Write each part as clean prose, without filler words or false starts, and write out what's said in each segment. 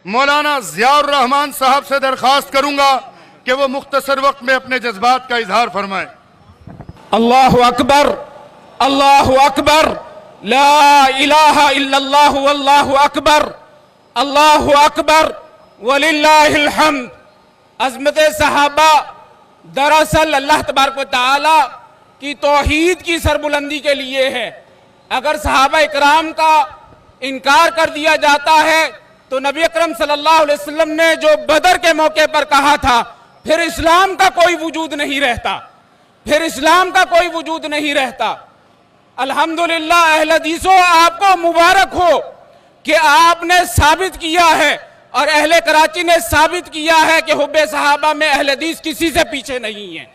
مولانا ضیاء الرحمان صاحب سے درخواست کروں گا کہ وہ مختصر وقت میں اپنے جذبات کا اظہار فرمائیں۔ اللہ اکبر، اللہ اکبر، لا الہ الا اللہ واللہ اکبر، اللہ اکبر وللہ الحمد۔ عظمت صحابہ دراصل اللہ تبارک و تعالی کی توحید کی سربلندی کے لیے ہے۔ اگر صحابہ اکرام کا انکار کر دیا جاتا ہے تو نبی اکرم صلی اللہ علیہ وسلم نے جو بدر کے موقع پر کہا تھا پھر اسلام کا کوئی وجود نہیں رہتا، پھر اسلام کا کوئی وجود نہیں رہتا۔ الحمدللہ اہل حدیثوں آپ کو مبارک ہو کہ آپ نے ثابت کیا ہے اور اہل کراچی نے ثابت کیا ہے کہ حب صحابہ میں اہل حدیث کسی سے پیچھے نہیں ہے۔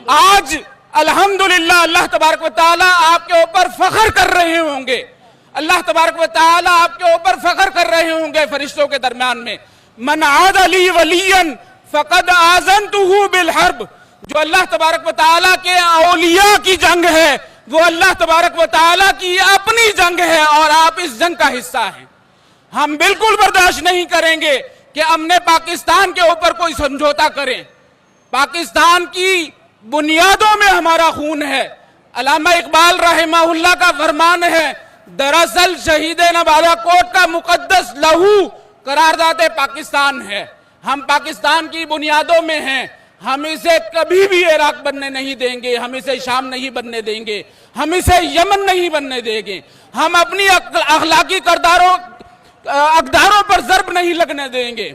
آج الحمدللہ اللہ تبارک و تعالیٰ آپ کے اوپر فخر کر رہے ہوں گے، اللہ تبارک و تعالیٰ آپ کے اوپر فخر کر رہے ہوں گے فرشتوں کے درمیان میں۔ من عاد لی ولیا فقد آذنتہ بالحرب، جو اللہ تبارک و تعالیٰ کے اولیاء کی جنگ ہے وہ اللہ تبارک و تعالیٰ کی اپنی جنگ ہے اور آپ اس جنگ کا حصہ ہیں۔ ہم بالکل برداشت نہیں کریں گے کہ امن پاکستان کے اوپر کوئی سمجھوتا کریں۔ پاکستان کی بنیادوں میں ہمارا خون ہے۔ علامہ اقبال رحمہ اللہ کا فرمان ہے، دراصل شہید نوالہ کوٹ کا مقدس لہو قرارداد پاکستان ہے۔ ہم پاکستان کی بنیادوں میں ہیں، ہم اسے کبھی بھی عراق بننے نہیں دیں گے، ہم اسے شام نہیں بننے دیں گے، ہم اسے یمن نہیں بننے دیں گے، ہم اپنی اخلاقی اقداروں پر ضرب نہیں لگنے دیں گے،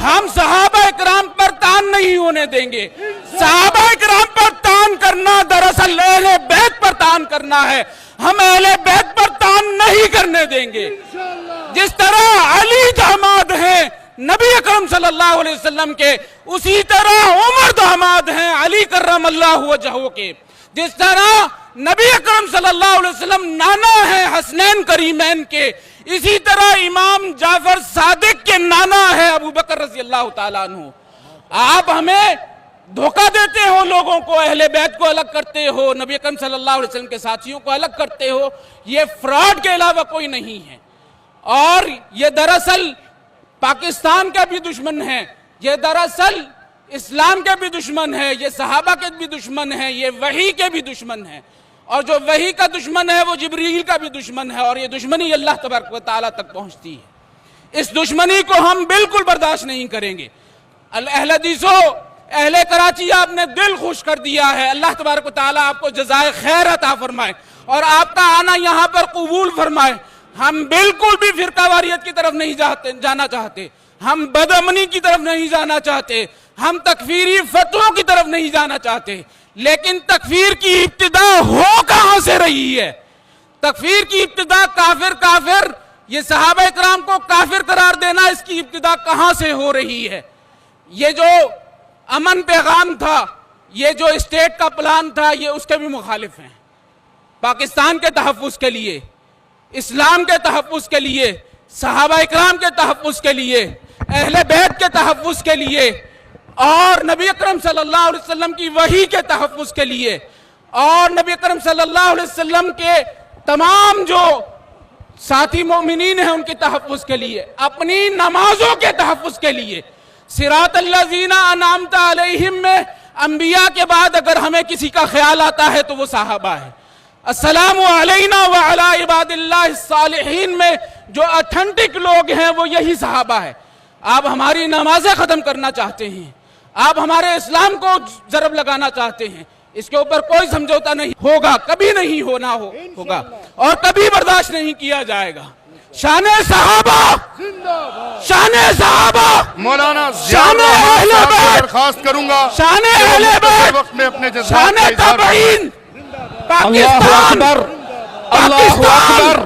ہم صحابہ اکرام پر تان نہیں ہونے دیں گے۔ صحابہ اکرام پر تان کرنا دراصل اہل بیت پر تان کرنا ہے، ہم اہل بیت پر تان نہیں کرنے دیں گے۔ جس طرح علی داماد ہیں نبی اکرم صلی اللہ علیہ وسلم کے، اسی طرح عمر داماد ہیں علی کرم اللہ وجہہ کے۔ جس طرح نبی اکرم صلی اللہ علیہ وسلم نانا ہیں حسنین کریمین کے، اسی طرح امام جعفر صادق کے نانا ہے ابو بکر رضی اللہ تعالیٰ عنہ۔ آپ ہمیں دھوکہ دیتے ہو، لوگوں کو، اہل بیت کو الگ کرتے ہو، نبی اکرم صلی اللہ علیہ وسلم کے ساتھیوں کو الگ کرتے ہو، یہ فراڈ کے علاوہ کوئی نہیں ہے۔ اور یہ دراصل پاکستان کا بھی دشمن ہے، یہ دراصل اسلام کے بھی دشمن ہے، یہ صحابہ کے بھی دشمن ہے، یہ وحی کے بھی دشمن ہے، اور جو وحی کا دشمن ہے وہ جبریل کا بھی دشمن ہے، اور یہ دشمنی اللہ تبارک و تعالیٰ تک پہنچتی ہے۔ اس دشمنی کو ہم بالکل برداشت نہیں کریں گے۔ اہل حدیثوں، اہل کراچی، آپ نے دل خوش کر دیا ہے، اللہ تبارک و تعالیٰ آپ کو جزائے خیر عطا فرمائے اور آپ کا آنا یہاں پر قبول فرمائے۔ ہم بالکل بھی فرقہ واریت کی طرف نہیں جانا چاہتے، ہم بدامنی کی طرف نہیں جانا چاہتے، ہم تکفیری فتووں کی طرف نہیں جانا چاہتے، لیکن تکفیر کی ابتدا ہو کہاں سے رہی ہے؟ تکفیر کی ابتدا کافر یہ صحابہ اکرام کو کافر قرار دینا، اس کی ابتدا کہاں سے ہو رہی ہے؟ یہ جو امن پیغام تھا، یہ جو اسٹیٹ کا پلان تھا، یہ اس کے بھی مخالف ہیں۔ پاکستان کے تحفظ کے لیے، اسلام کے تحفظ کے لیے، صحابہ اکرام کے تحفظ کے لیے، اہل بیت کے تحفظ کے لیے، اور نبی اکرم صلی اللہ علیہ وسلم کی وحی کے تحفظ کے لیے، اور نبی اکرم صلی اللہ علیہ وسلم کے تمام جو ساتھی مومنین ہیں ان کے تحفظ کے لیے، اپنی نمازوں کے تحفظ کے لیے، صراط الذین انعمت علیہم میں انبیاء کے بعد اگر ہمیں کسی کا خیال آتا ہے تو وہ صحابہ ہے۔ السلام علینا وعلی عباد اللہ الصالحین میں جو اتھینٹک لوگ ہیں وہ یہی صحابہ ہے۔ آپ ہماری نمازیں ختم کرنا چاہتے ہیں، آپ ہمارے اسلام کو ضرب لگانا چاہتے ہیں، اس کے اوپر کوئی سمجھوتا نہیں ہوگا، کبھی نہیں ہوگا اور کبھی برداشت نہیں کیا جائے گا۔ شان صحابہ، شان صحابہ، مولانا شان اہل بیت، درخواست کروں گا شان اہل بیت، وقت میں اپنے جذبات شان کا اظہار تابعین، فرمائیں۔ پاکستان، اللہ اکبر،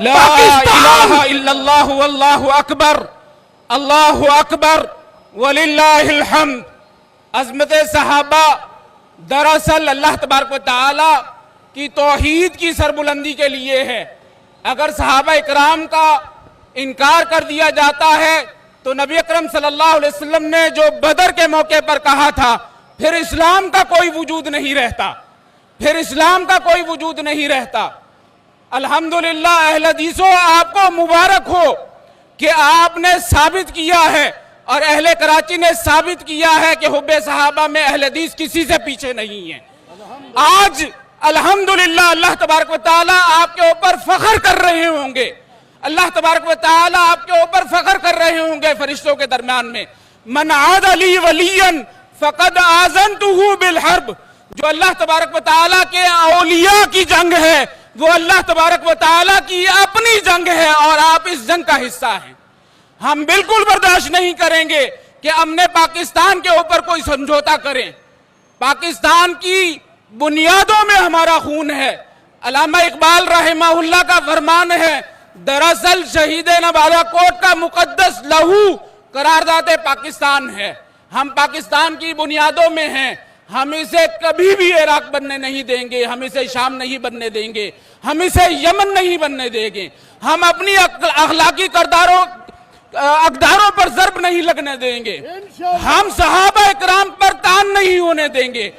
لا الہ الا اللہ واللہ اکبر، اللہ اکبر وللہ الحمد۔ عظمت صحابہ دراصل اللہ تبارک و تعالیٰ کی توحید کی سربلندی کے لیے ہے۔ اگر صحابہ اکرام کا انکار کر دیا جاتا ہے تو نبی اکرم صلی اللہ علیہ وسلم نے جو بدر کے موقع پر کہا تھا پھر اسلام کا کوئی وجود نہیں رہتا، پھر اسلام کا کوئی وجود نہیں رہتا۔ الحمدللہ اہل حدیثوں، آپ کو مبارک ہو کہ آپ نے ثابت کیا ہے اور اہل کراچی نے ثابت کیا ہے کہ حب صحابہ میں اہل حدیث کسی سے پیچھے نہیں ہے۔ آج الحمدللہ اللہ تبارک و تعالیٰ آپ کے اوپر فخر کر رہے ہوں گے، اللہ تبارک و تعالیٰ آپ کے اوپر فخر کر رہے ہوں گے فرشتوں کے درمیان میں، من عاد لی ولیا فقد آذنتہ بالحرب۔ جو اللہ تبارک و تعالیٰ کے اولیاء کی جنگ ہے وہ اللہ تبارک و تعالیٰ کی اپنی جنگ ہے اور آپ اس جنگ کا حصہ ہیں۔ ہم بالکل برداشت نہیں کریں گے کہ امن پاکستان کے اوپر کوئی سمجھوتا کریں۔ پاکستان کی بنیادوں میں ہمارا خون ہے۔ علامہ اقبال رحمہ اللہ کا فرمان ہے، دراصل شہید نوابہ کوٹ کا مقدس لہو قرارداد پاکستان ہے۔ ہم پاکستان کی بنیادوں میں ہیں، ہم اسے کبھی بھی عراق بننے نہیں دیں گے، ہم اسے شام نہیں بننے دیں گے، ہم اسے یمن نہیں بننے دیں گے، ہم اپنی اخلاقی اقداروں پر ضرب نہیں لگنے دیں گے، ہم صحابہ اکرام پر تان نہیں ہونے دیں گے۔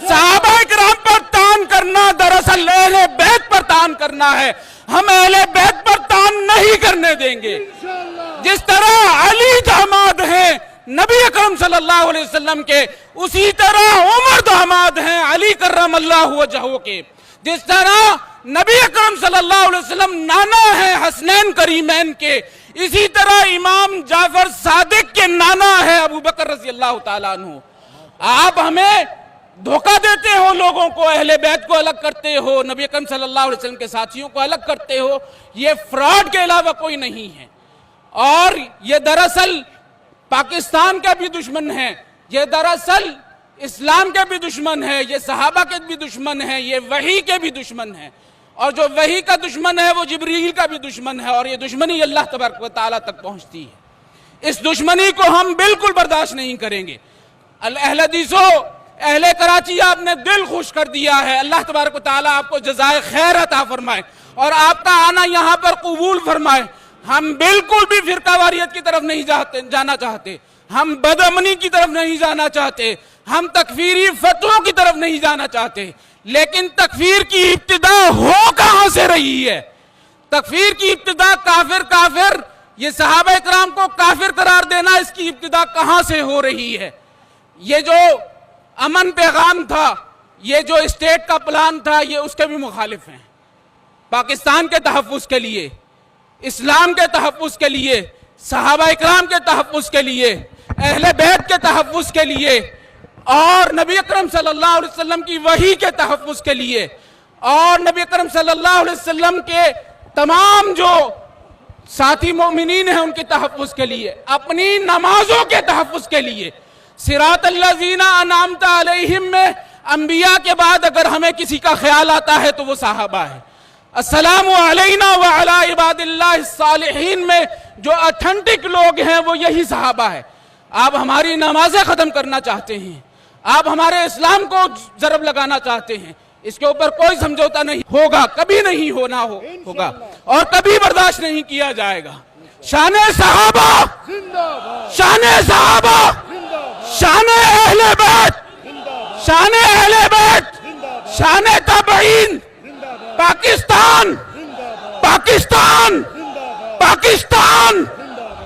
صحابہ اکرام پر تان کرنا دراصل اہل بیت پر تان کرنا ہے، ہم اہل بیت پر تان نہیں کرنے دیں گے۔ جس طرح علی داماد ہیں نبی اکرم صلی اللہ علیہ وسلم کے، اسی طرح عمر داماد ہیں علی کرم اللہ وجہہ کے۔ جس طرح نبی اکرم صلی اللہ علیہ وسلم نانا ہیں حسنین کریمین کے، اسی طرح امام جعفر صادق کے نانا ہے ابو بکر رضی اللہ تعالیٰ عنہ۔ آپ ہمیں دھوکہ دیتے ہو، لوگوں کو، اہل بیت کو الگ کرتے ہو، نبی اکرم صلی اللہ علیہ وسلم کے ساتھیوں کو الگ کرتے ہو، یہ فراڈ کے علاوہ کوئی نہیں ہے۔ اور یہ دراصل پاکستان کا بھی دشمن ہے، یہ دراصل اسلام کے بھی دشمن ہے، یہ صحابہ کے بھی دشمن ہے، یہ وحی کے بھی دشمن ہے، اور جو وحی کا دشمن ہے وہ جبریل کا بھی دشمن ہے، اور یہ دشمنی اللہ تبارک و تعالیٰ تک پہنچتی ہے۔ اس دشمنی کو ہم بالکل برداشت نہیں کریں گے۔ اہل حدیثو، اہل کراچی، آپ نے دل خوش کر دیا ہے، اللہ تبارک و تعالیٰ آپ کو جزائے خیر عطا فرمائے اور آپ کا آنا یہاں پر قبول فرمائے۔ ہم بالکل بھی فرقہ واریت کی طرف نہیں جانا چاہتے، ہم بدامنی کی طرف نہیں جانا چاہتے، ہم تکفیری فتووں کی طرف نہیں جانا چاہتے، لیکن تکفیر کی ابتدا ہو کہاں سے رہی ہے؟ تکفیر کی ابتدا کافر، یہ صحابہ اکرام کو کافر قرار دینا، اس کی ابتدا کہاں سے ہو رہی ہے؟ یہ جو امن پیغام تھا، یہ جو اسٹیٹ کا پلان تھا، یہ اس کے بھی مخالف ہیں۔ پاکستان کے تحفظ کے لیے، اسلام کے تحفظ کے لیے، صحابہ اکرام کے تحفظ کے لیے، اہل بیت کے تحفظ کے لیے، اور نبی اکرم صلی اللہ علیہ وسلم کی وحی کے تحفظ کے لیے، اور نبی اکرم صلی اللہ علیہ وسلم کے تمام جو ساتھی مومنین ہیں ان کے تحفظ کے لیے، اپنی نمازوں کے تحفظ کے لیے، صراط الذین انعمت علیہم میں انبیاء کے بعد اگر ہمیں کسی کا خیال آتا ہے تو وہ صحابہ ہے۔ السلام علینا وعلی عباد اللہ الصالحین میں جو اتھنٹک لوگ ہیں وہ یہی صحابہ ہے۔ آپ ہماری نمازیں ختم کرنا چاہتے ہیں، آپ ہمارے اسلام کو ضرب لگانا چاہتے ہیں، اس کے اوپر کوئی سمجھوتا نہیں ہوگا، کبھی نہیں ہوگا اور کبھی برداشت نہیں کیا جائے گا۔ شان صحابہ، شان صحابہ، شان اہل بیت، شان اہل بیت، شان تابعین، پاکستان، پاکستان، پاکستان،